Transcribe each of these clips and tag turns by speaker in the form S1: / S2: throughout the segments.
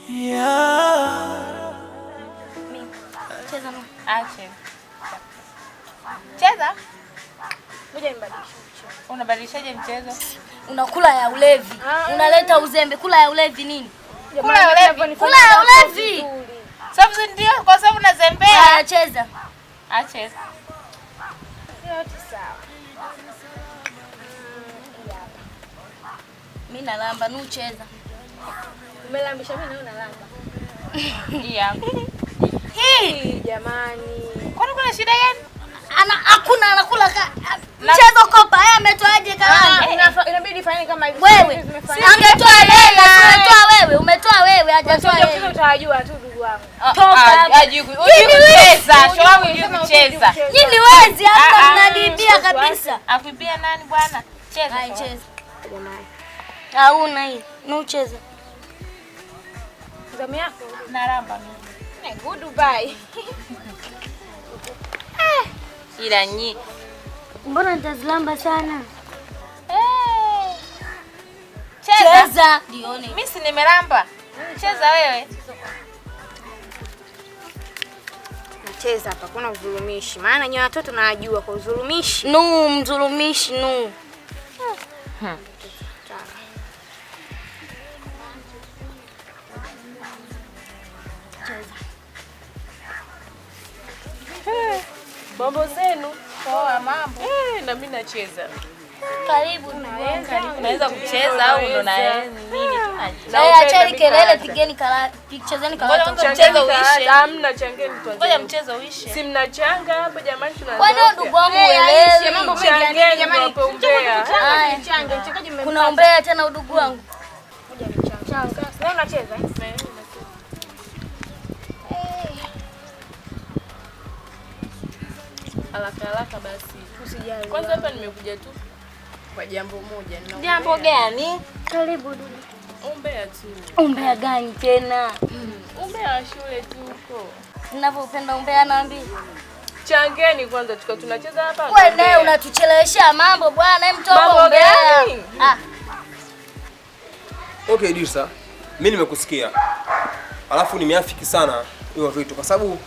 S1: Yeah.
S2: Cheza no.
S3: Action. Cheza.
S2: Ngoja nibadilishe.
S3: Unabadilishaje mchezo?
S2: Unakula ya ulevi. Unaleta uzembe. Kula ya ulevi nini?
S3: Kula ya ulevi.
S2: Kula ya ulevi.
S3: Sababu ndio kwa sababu unazembea.
S2: Haya cheza.
S3: Acheza.
S2: Yote sawa. Mimi nalamba, nu cheza. Umelambisha mimi na unalamba.
S3: Yangu.
S2: Hii jamani.
S3: Kwani kuna shida gani?
S2: Hakuna anakula mchezo kopa. Yeye ametoaje kalanga?
S4: Inabidi fanye kama hivi.
S2: Wewe. Angetoa yeye, umetoa wewe, umetoa wewe, hajatoa yeye.
S4: Sio utajua tu ndugu wangu.
S3: Hajui kucheza. Showangu hujui kucheza.
S2: Nyinyi wezi hapa mnadibia kabisa.
S3: Akuibia nani bwana? Cheza.
S2: Hai cheza. Jamani. Hauna hii. Nu cheza.
S4: Zamu yako
S3: Naramba mimi.
S4: Goodbye.
S3: Ila nyi.
S2: Mbona nitazilamba sana?
S3: Cheza.
S2: Dione.
S3: Mimi si nimelamba. Cheza wewe.
S4: Nacheza hapa kuna udhulumishi. Maana nyinyi watoto najua kwa udhulumishi.
S2: Nu mdhulumishi nu.
S5: Mambo zenu?
S3: Poa mambo.
S5: Na mimi nacheza.
S2: Karibu
S3: Unaweza kucheza au ndo na nini tu?
S2: acheni kelele, pigeni kala, chezeni kala.
S3: Ngoja mchezo uishe.
S5: Hamna changeni tu.
S3: Ngoja mchezo uishe.
S5: Si mnachanga hapa jamani tunaanza.
S2: Kwani ndugu wangu uelewi?
S4: Mambo mengi ya jamani.
S2: Kuna umbea tena udugu wangu.
S4: Kuja mchanga. Wewe unacheza
S5: Haraka basi.
S4: Usijali.
S5: Kwanza hapa nimekuja tu kwa jambo moja.
S3: Jambo gani?
S2: Karibu dudu.
S5: Umbea tu.
S2: Umbea gani tena?
S5: Umbea wa shule tu huko.
S2: Ninavyopenda umbea naambia.
S5: Changeni kwanza tunacheza hapa.
S2: Wewe naye unatuchelewesha mambo bwana, hem toa
S5: Mambo
S2: umbea.
S5: gani?
S6: Okay Dirsa, mimi nimekusikia. Alafu nimeafiki sana hiyo vitu kwa sababu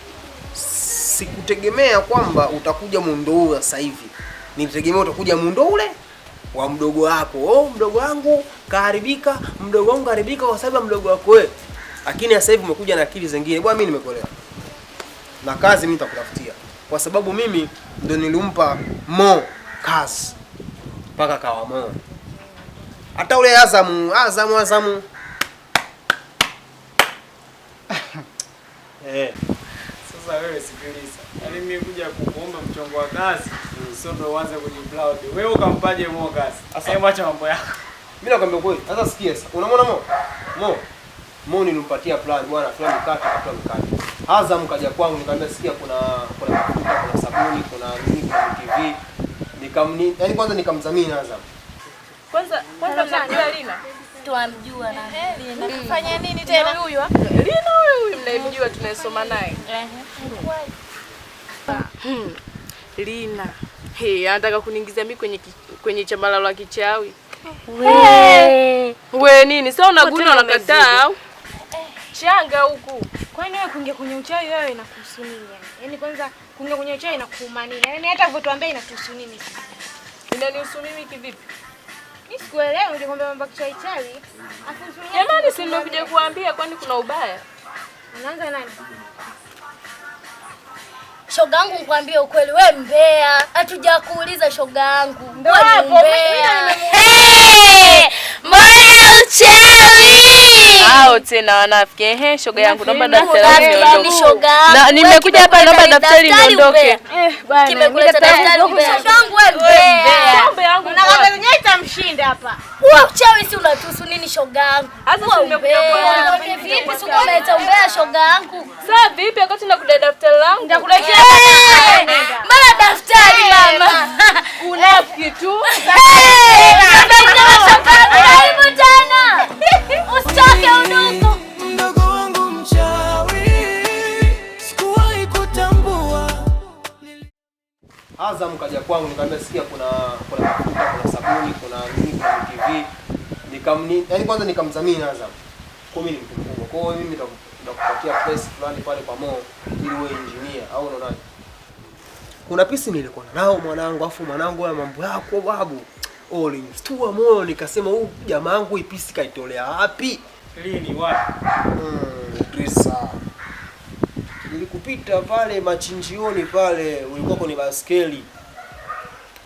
S6: sikutegemea kwamba utakuja muundo huu sasa hivi. Nilitegemea utakuja muundo ule wa mdogo wako. Mdogo wangu kaharibika, mdogo wangu kaharibika kwa sababu mdogo wako wewe. Lakini sasa hivi umekuja na akili zingine. Bwana mimi nimekuelewa. Na kazi mimi nitakutafutia. Kwa sababu mimi ndo nilimpa Mo kazi. Mpaka kawa Mo. Hata ule Azamu.
S7: Sasa wewe sikiliza. Yaani mimi kuja kukuomba mchongo wa kazi, sio ndo uanze kujibloud. Wewe ukampaje Mo kazi? Sasa mwacha mambo yako.
S6: Mimi nakwambia kweli. Sasa sikia sasa. Unamwona Mo nilimpatia plan bwana, fulani mkate, fulani mkate. Azam kaja kwangu nikamwambia sikia kuna mafuta, kuna sabuni, kuna nini, kuna TV. Yaani kwanza nikamdhamini Azam.
S5: Kwanza mnamjua Lina?
S2: Tuamjua na
S3: Lina. Kufanya nini tena huyu?
S5: Lina huyu mnayemjua tunayesoma naye. Lina. Anataka kuniingiza mimi kwenye chama la kichawi. We nini? Sasa unaguna unakataa au? Changa huku.
S4: Kwani wewe kuingia kwenye uchawi wewe inakuhusu nini yani? Yaani kwanza kuingia kwenye uchawi inakuuma nini? Yaani hata uvotuambia inakuhusu nini sasa?
S5: Inanihusu mimi kivipi?
S4: Mimi sikuelewa ungekwambia mambo ya chawi.
S5: Jamani si nimekuja kuambia kwani kuna ubaya?
S4: Unaanza nani?
S2: Shoga yangu nikwambie ukweli, wewe mbea. Hatujakuuliza shoga yangu.
S4: Ndio hapo mimi
S2: mbona uchawi?
S5: Hao tena wanafiki. Shoga yangu naomba daftari niondoke.
S2: Na
S5: nimekuja hapa naomba daftari niondoke.
S4: Bwana
S2: kimekuleta daftari mbea. Shoga yangu wewe mbea.
S5: Shoga yangu
S4: na kama zenyewe itamshinda hapa.
S2: Wewe uchawi si unatuhusu nini shoga yangu?
S5: Sasa nimekuja kwa
S2: vipi siku umeleta umbea shoga yangu?
S5: Sasa vipi wakati nakudai daftari langu?
S4: Nitakuletea
S2: Mara daftari mama.
S5: Unafiki tu.
S2: Karibu tena. Usitake udugu.
S1: Mdogo wangu mchawi, sikuwahi kutambua.
S6: Azam kaja kwangu nikamwambia sikia kuna mafuta, kuna sabuni, kuna nini, kuna TV. Yaani kwanza nikamdhamini Azam. Kwa mimi ni mtu mkubwa. Kwa hiyo mimi nitakupatia place fulani pale kwa Mo ili uwe engineer au unaonaje? Kuna pisi nilikuwa nao mwanangu, afu mwanangu ya mambo yako babu. Ulinistua moyo nikasema huyu jamaa wangu hii pisi kaitolea wapi?
S7: Lini wapi?
S6: Drisa. Nilikupita pale machinjioni pale, ulikuwa kwenye baskeli.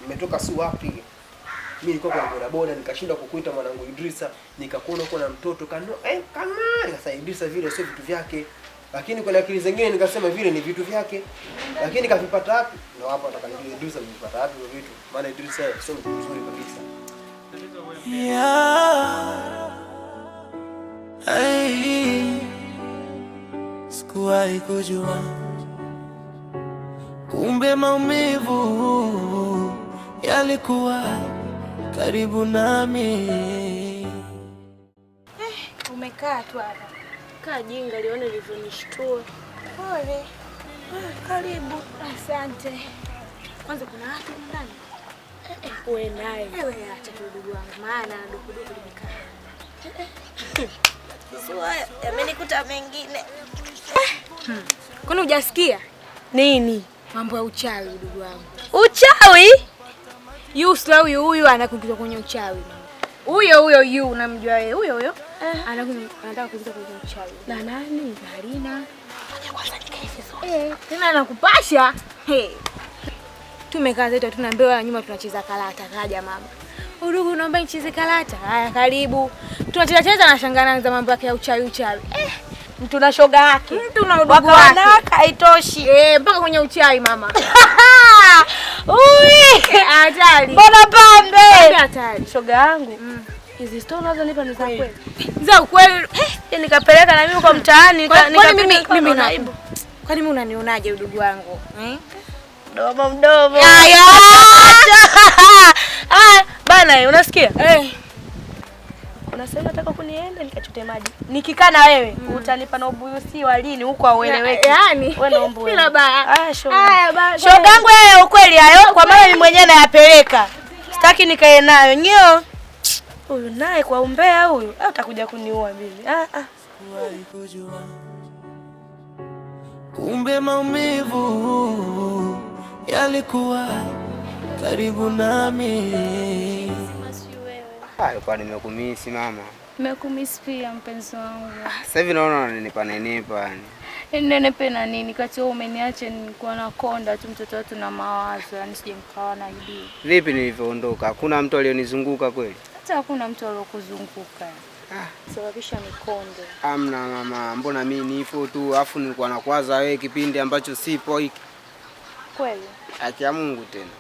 S6: Nimetoka si wapi. Mimi nilikuwa kwa bodaboda nikashindwa kukuita mwanangu Idrisa, nikakuona uko na mtoto kama nikasema Idrisa vile sio vitu vyake. Lakini kwa akili zingine nikasema vile ni vitu vyake. Lakini kavipata wapi? Ndio hapo atakanijua Idrisa vipata wapi hivyo vitu. Maana Idrisa sio mtu mzuri kabisa.
S1: Sikuwahi kujua kumbe maumivu yalikuwa karibu nami.
S4: Umekaa tu hapa.
S5: Kaa jinga lione lilivyonishtua.
S4: Pole. Karibu. Asante. Kwanza kuna watu ndani.
S5: Wewe naye.
S4: Wewe acha ndugu wangu maana dukuduku limekaa.
S5: Sio yamenikuta mengine.
S4: Kwani hujasikia?
S5: Nini?
S4: Mambo ya uchawi ndugu wangu.
S5: Uchawi?
S4: Yusla huyu anakuingiza kwenye uchawi. Huyo yu unamjua wewe. Huyo. Anataka kuingiza kwenye uchawi.
S5: Na nani?
S4: Marina. Kwanza nikae vizuri. Tena anakupasha. Tumekaa zetu tunaambiwa nyuma tunacheza karata. Kaja mama. Udugu naomba nicheze karata. Haya karibu. Tunacheza na shangana za mambo yake ya uchawi.
S5: Mtu na shoga yake.
S4: Mtu na udugu wake.
S5: Haitoshi.
S4: Mpaka kwenye uchawi mama.
S5: Ui!
S4: Hatari.
S5: Mbona pambe?
S4: Hatari.
S5: Shoga yangu. Hizi story unazonipa ni za kweli.
S4: Za ukweli.
S5: Nikapeleka na mimi kwa mtaani
S4: mimi naibu. Kwani mimi unanionaje udugu wangu?
S5: Mdomo. Bana, unasikia? Unasema nataka kunienda nikachote maji. Nikikaa na wewe utanipa na ubuyu si wa lini huko aueleweki.
S4: Yaani
S5: wewe naomba wewe.
S4: Bila baya.
S5: Shoga yangu wewe ukweli hayo kwa maana mimi mwenyewe nayapeleka. Sitaki nikae nayo. Nyio. Huyu naye kwa umbea huyu. Au utakuja kuniua mimi.
S1: Sikuwahi kujua kumbe maumivu yalikuwa karibu nami.
S8: Kwa nimekumisi mama.
S2: Nimekumisi pia mpenzi wangu.
S8: Sasa hivi naona unaninepa yani.
S2: Ninenepe na nini? Kati wewe umeniacha nilikuwa nakonda tu mtoto wetu na mawazo, yani sije mkawa na idea.
S8: Vipi nilivyoondoka? Hakuna mtu alionizunguka kweli?
S2: Hata hakuna mtu aliyokuzunguka. Sababisha mikonde.
S8: Amna mama, mbona mimi nipo tu afu nilikuwa nakwaza wewe kipindi ambacho sipo hiki.
S2: Kweli?
S8: Haki ya Mungu tena.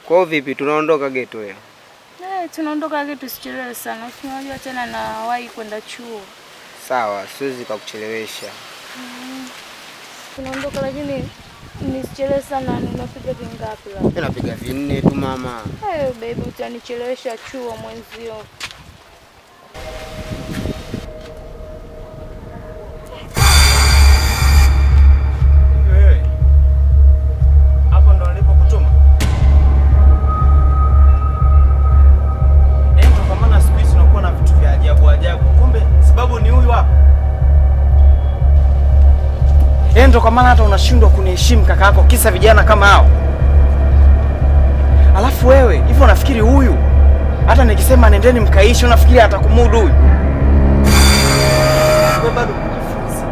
S8: Kwa vipi tunaondoka geto leo?
S2: Tunaondoka geto tusichelewe sana. Tunajua tena na wahi kwenda chuo.
S8: Sawa, siwezi kukuchelewesha.
S2: Tunaondoka lakini nisichelewe sana. Unapiga vingapi labda?
S8: Mimi napiga 4 tu mama.
S2: Baby utanichelewesha chuo mwenzio.
S7: Hapo ndo nilipokutuma. Kwa maana siku hizi unakuwa na vitu vya ajabu. Kumbe sababu ni huyu hapa. Ndio kwa maana hata unashindwa kuniheshimu kaka yako kisa vijana kama hao. Alafu wewe, hivyo unafikiri huyu hata nikisema nendeni mkaishi unafikiri atakumudu huyu? Wewe bado unajifunza.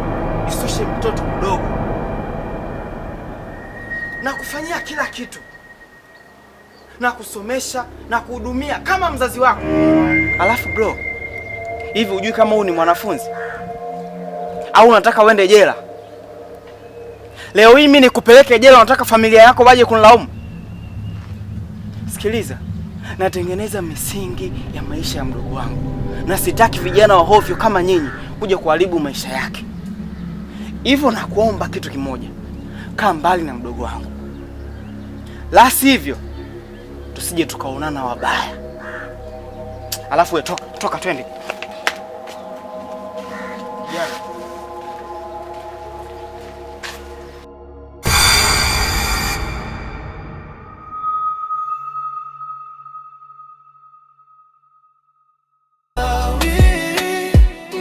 S7: Isitoshe mtoto mdogo. Na kufanyia kila kitu. Na kusomesha na kuhudumia kama mzazi wako. Alafu bro, hivi hujui kama huyu ni mwanafunzi? Au unataka uende jela? Leo hii mimi nikupeleke jela, unataka familia yako waje kunilaumu? Sikiliza, natengeneza misingi ya maisha ya mdogo wangu. Na sitaki vijana wa hovyo kama nyinyi kuja kuharibu maisha yake. Hivyo nakuomba kitu kimoja. Kaa mbali na mdogo wangu. La sivyo tusije tukaonana wabaya. Alafu wewe toka twende.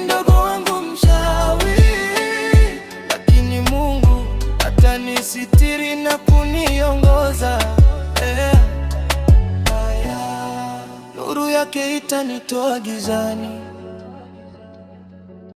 S1: Mdogo wangu nuru yake itanitoa gizani.